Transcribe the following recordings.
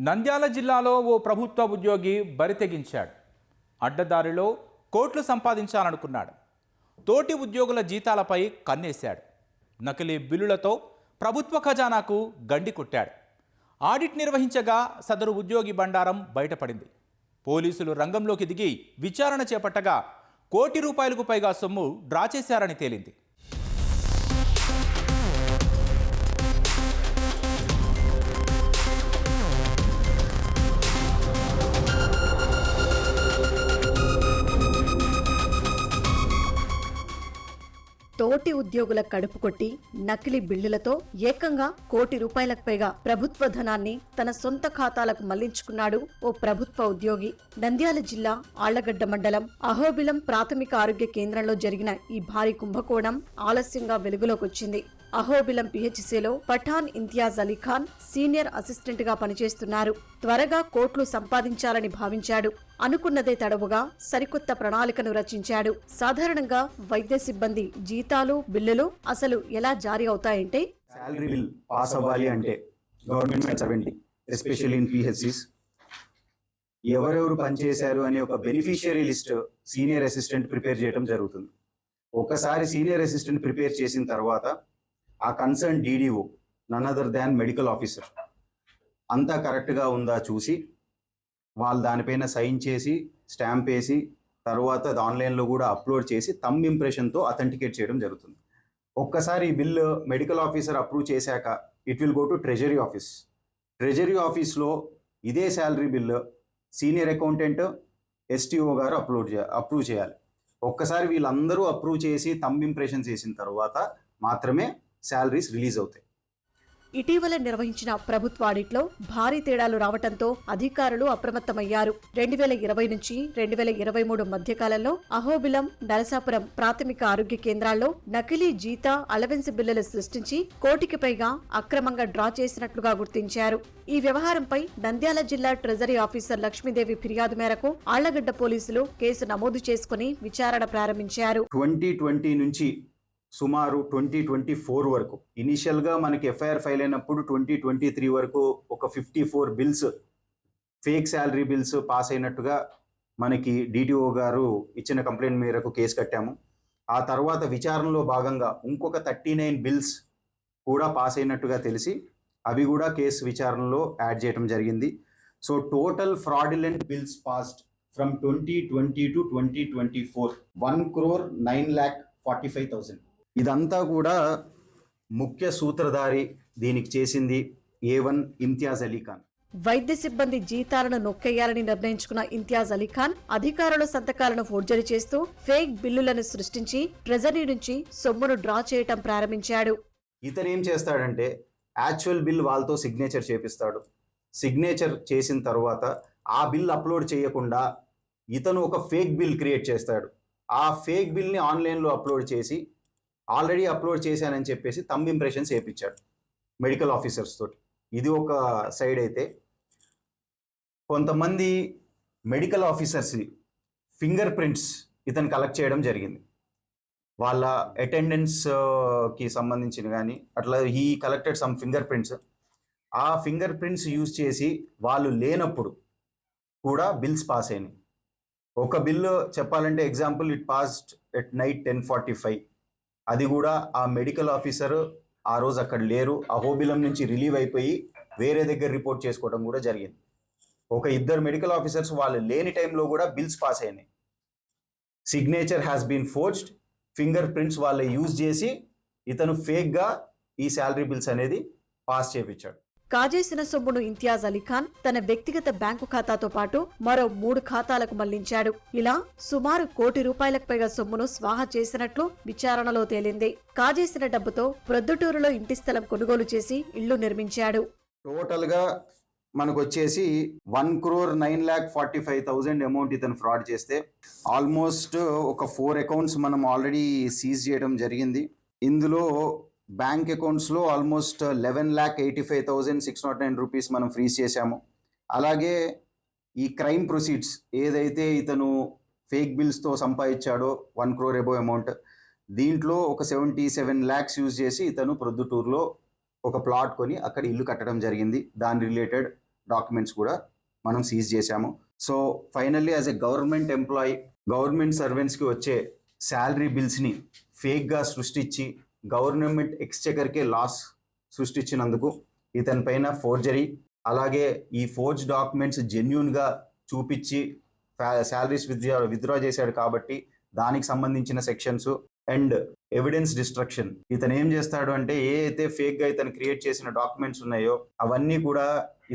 నంద్యాల జిల్లాలో ఓ ప్రభుత్వ ఉద్యోగి బరితెగించాడు. అడ్డదారిలో కోట్లు సంపాదించాలనుకున్నాడు. తోటి ఉద్యోగుల జీతాలపై కన్నేశాడు. నకిలీ బిల్లులతో ప్రభుత్వ ఖజానాకు గండి కొట్టాడు. ఆడిట్ నిర్వహించగా సదరు ఉద్యోగి బండారం బయటపడింది. పోలీసులు రంగంలోకి దిగి విచారణ చేపట్టగా ₹1,00,00,000కు పైగా సొమ్ము డ్రా చేశారని తేలింది. తోటి ఉద్యోగుల కడుపు కొట్టి నకిలీ బిల్లులతో ఏకంగా ₹1,00,00,000కు పైగా ప్రభుత్వ ధనాన్ని తన సొంత ఖాతాలకు మళ్లించుకున్నాడు ఓ ప్రభుత్వ ఉద్యోగి. నంద్యాల జిల్లా ఆళ్లగడ్డ మండలం అహోబిలం ప్రాథమిక ఆరోగ్య కేంద్రంలో జరిగిన ఈ భారీ కుంభకోణం ఆలస్యంగా వెలుగులోకొచ్చింది. అహోబిలం పిహెచ్సిలో పఠాన్ ఇంతియాజ్ అలీ ఖాన్ సీనియర్ అసిస్టెంట్ గా పనిచేస్తున్నారు. త్వరగా కోట్లు సంపాదించాలని భావించాడు. అనుకున్నదే తడవుగా సరికొత్త ప్రణాళికను రచించాడు. సాధారణంగా వైద్య సిబ్బంది జీతాలు బిల్లులు అసలు ఎలా జారీ అవుతాయంటే, శాలరీ బిల్ పాస్ అవ్వాలి అంటే government servant especially in PHCs ఎవరెవరు పనిచేశారు అనే ఒక beneficiary list senior assistant prepare చేయడం జరుగుతుంది. ఒకసారి సీనియర్ అసిస్టెంట్ ప్రిపేర్ చేసిన తర్వాత ఆ concern DDO none other than medical officer అంతా కరెక్ట్గా ఉందా చూసి వాళ్ళు దానిపైన సైన్ చేసి స్టాంప్ వేసి తర్వాత అది ఆన్లైన్లో కూడా అప్లోడ్ చేసి థంబ్ ఇంప్రెషన్తో అథెంటికేట్ చేయడం జరుగుతుంది. ఒక్కసారి ఈ బిల్లు మెడికల్ ఆఫీసర్ అప్రూవ్ చేశాక it will go to treasury office. Treasury ఆఫీస్లో ఇదే salary bill senior accountant STO గారు అప్రూవ్ చేయాలి. ఒక్కసారి వీళ్ళందరూ అప్రూవ్ చేసి థంబ్ ఇంప్రెషన్ చేసిన తర్వాత మాత్రమే శాలరీస్ రిలీజ్ అవుతాయి. ఇటీవల నిర్వహించిన ప్రభుత్వ ఆడిట్లో భారీ తేడాలు రావడంతో అధికారులు అప్రమత్తమయ్యారు. 2020 నుంచి 2023 మధ్యకాలంలో అహోబిలం, నరసాపురం ప్రాథమిక ఆరోగ్య కేంద్రాల్లో నకిలీ జీతా అలవెన్స్ బిల్లులు సృష్టించి ₹1,00,00,000కి పైగా అక్రమంగా డ్రా చేసినట్లుగా గుర్తించారు. ఈ వ్యవహారంపై నంద్యాల జిల్లా ట్రెజరీ ఆఫీసర్ లక్ష్మీదేవి ఫిర్యాదు మేరకు ఆళ్లగడ్డ పోలీసులు కేసు నమోదు చేసుకుని విచారణ ప్రారంభించారు. 2020 నుంచి సుమారు 2024 వరకు ఇనిషియల్గా మనకి ఎఫ్ఐఆర్ ఫైల్ అయినప్పుడు 2023 వరకు ఒక 54 bills fake salary bills pass అయినట్టుగా మనకి డిటిఓ గారు ఇచ్చిన కంప్లైంట్ మేరకు కేసు కట్టాము. ఆ తర్వాత విచారణలో భాగంగా ఇంకొక 39 బిల్స్ కూడా పాస్ అయినట్టుగా తెలిసి అవి కూడా కేసు విచారణలో యాడ్ చేయడం జరిగింది. So total fraudulent bills passed from 2020 to 2024 ₹1,09,45,000. ఇదంతా కూడా ముఖ్య సూత్రధారి దీనికి చేసింది A1 ఇంతియాజ్ అలీ ఖాన్. వైద్య సిబ్బంది జీతాలను నొక్కేయాలని నిర్ణయించుకున్న ఇంతియాజ్ అలీ ఖాన్ అధికారుల సంతకాలను ఫోర్జరీ చేస్తూ ఫేక్ బిల్లులను సృష్టించి ట్రెజరీ నుంచి సొమ్మును డ్రా చేయటం ప్రారంభించాడు. ఇతను ఏం చేస్తాడంటే యాక్చువల్ బిల్ వాళ్ళతో సిగ్నేచర్ చేపిస్తాడు. సిగ్నేచర్ చేసిన తర్వాత ఆ బిల్ అప్లోడ్ చేయకుండా ఇతను ఒక ఫేక్ బిల్ క్రియేట్ చేస్తాడు. ఆ ఫేక్ బిల్ని ఆన్లైన్లో అప్లోడ్ చేసి ఆల్రెడీ అప్లోడ్ చేశానని చెప్పేసి థంబ్ ఇంప్రెషన్స్ వేయించాడు మెడికల్ ఆఫీసర్స్ తోటి. ఇది ఒక సైడ్ అయితే, కొంతమంది మెడికల్ ఆఫీసర్స్ ఫింగర్ ప్రింట్స్ ఇతను కలెక్ట్ చేయడం జరిగింది. వాళ్ళ అటెండెన్స్కి సంబంధించిన కానీ అట్లా ఈ కలెక్టెడ్ సమ్ ఫింగర్ ప్రింట్స్. ఆ ఫింగర్ ప్రింట్స్ యూజ్ చేసి వాళ్ళు లేనప్పుడు కూడా బిల్స్ పాస్ అయినాయి. ఒక బిల్లు చెప్పాలంటే example it passed at night 10:45. అది కూడా ఆ మెడికల్ ఆఫీసర్ ఆ రోజు అక్కడ లేరు, అహోబిలం నుంచి రిలీవ్ అయిపోయి వేరే దగ్గర రిపోర్ట్ చేసుకోవడం కూడా జరిగింది. ఒక ఇద్దరు మెడికల్ ఆఫీసర్స్ వాళ్ళు లేని టైంలో కూడా బిల్స్ పాస్ అయినాయి. Signature has been forged, finger prints వాళ్ళు యూజ్ చేసి ఇతను ఫేక్గా ఈ శాలరీ బిల్స్ అనేది పాస్ చేయించాడు. కాజేసిన సొమ్మును ఇంతియాజ్ అలీ ఖాన్ తన వ్యక్తిగత బ్యాంకు ఖాతాతో పాటు మరో 3 ఖాతాలకు మళ్లించాడు. ఇలా సుమారు ₹1,00,00,000కు పైగా సొమ్మును స్వాహా చేసినట్లు విచారణలో తేలింది. కాజేసిన డబ్బుతో ప్రొద్దుటూరులో ఇంటి స్థలం కొనుగోలు చేసి ఇళ్లు నిర్మించాడు. టోటల్గా మనకు వచ్చేసి ₹1,09,45,000 అమౌంట్ ఇతను ఫ్రాడ్ చేస్తే ఆల్మోస్ట్ ఒక 4 అకౌంట్స్ మనం ఆల్రెడీ సీజ్ చేయడం జరిగింది. ఇందులో బ్యాంక్ అకౌంట్స్లో ఆల్మోస్ట్ ₹11,85,609 మనం ఫ్రీజ్ చేశాము. అలాగే ఈ క్రైమ్ ప్రొసీడ్స్ ఏదైతే ఇతను ఫేక్ బిల్స్తో సంపాదించాడో 1 crore అబోవ్ అమౌంట్, దీంట్లో ఒక 77 lakhs యూజ్ చేసి ఇతను ప్రొద్దుటూరులో ఒక ప్లాట్ కొని అక్కడ ఇల్లు కట్టడం జరిగింది. దాని రిలేటెడ్ డాక్యుమెంట్స్ కూడా మనం సీజ్ చేశాము. So finally as a government employee, government సర్వెంట్స్కి వచ్చే శాలరీ బిల్స్ని ఫేక్గా సృష్టించి గవర్నమెంట్ ఎక్స్చెకర్కే లాస్ సృష్టించినందుకు ఇతని పైన ఫోర్జరీ, అలాగే ఈ ఫోర్జ్ డాక్యుమెంట్స్ జెన్యూన్గా చూపించి శాలరీస్ విత్డ్రా చేశాడు కాబట్టి దానికి సంబంధించిన సెక్షన్స్ అండ్ ఎవిడెన్స్ డిస్ట్రక్షన్. ఇతను ఏం చేస్తాడు అంటే ఏ అయితే ఫేక్గా ఇతను క్రియేట్ చేసిన డాక్యుమెంట్స్ ఉన్నాయో అవన్నీ కూడా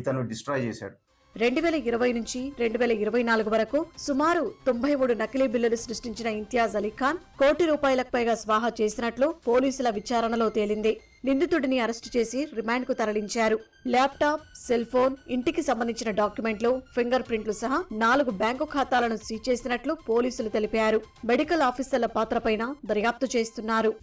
ఇతను డిస్ట్రాయ్ చేశాడు. 2020 నుంచి 2024 వరకు సుమారు 93 నకిలీ బిల్లులు సృష్టించిన ఇంతియాజ్ అలీ ఖాన్ ₹1 కోట్లకు పైగా స్వాహా చేసినట్లు పోలీసుల విచారణలో తేలింది. నిందితుడిని అరెస్టు చేసి రిమాండ్ కు తరలించారు. ల్యాప్టాప్, సెల్ ఫోన్, ఇంటికి సంబంధించిన డాక్యుమెంట్లు, ఫింగర్ ప్రింట్లు సహా 4 బ్యాంకు ఖాతాలను సీజ్ చేసినట్లు పోలీసులు తెలిపారు. మెడికల్ ఆఫీసర్ల పాత్రపైన దర్యాప్తు చేస్తున్నారు.